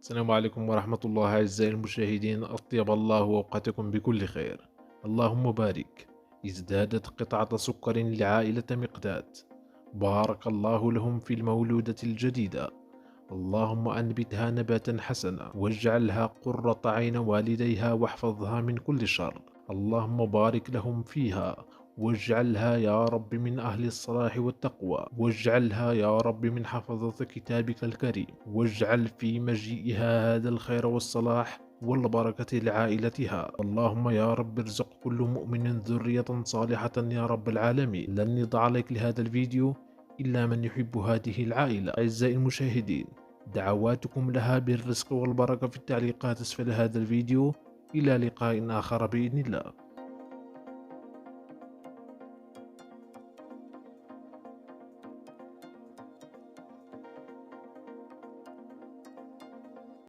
السلام عليكم ورحمة الله أعزائي المشاهدين، أطيب الله أوقاتكم بكل خير. اللهم بارك. ازدادت قطعة سكر لعائلة مقداد. بارك الله لهم في المولودة الجديدة. اللهم أنبتها نباتا حسنا واجعلها قرة عين والديها واحفظها من كل شر. اللهم بارك لهم فيها واجعلها يا رب من أهل الصلاح والتقوى، واجعلها يا رب من حفظة كتابك الكريم، واجعل في مجيئها هذا الخير والصلاح والبركة لعائلتها. اللهم يا رب ارزق كل مؤمن ذرية صالحة يا رب العالمين. لن يضع عليك لهذا الفيديو إلا من يحب هذه العائلة. أعزائي المشاهدين، دعواتكم لها بالرزق والبركة في التعليقات أسفل هذا الفيديو. إلى لقاء آخر بإذن الله.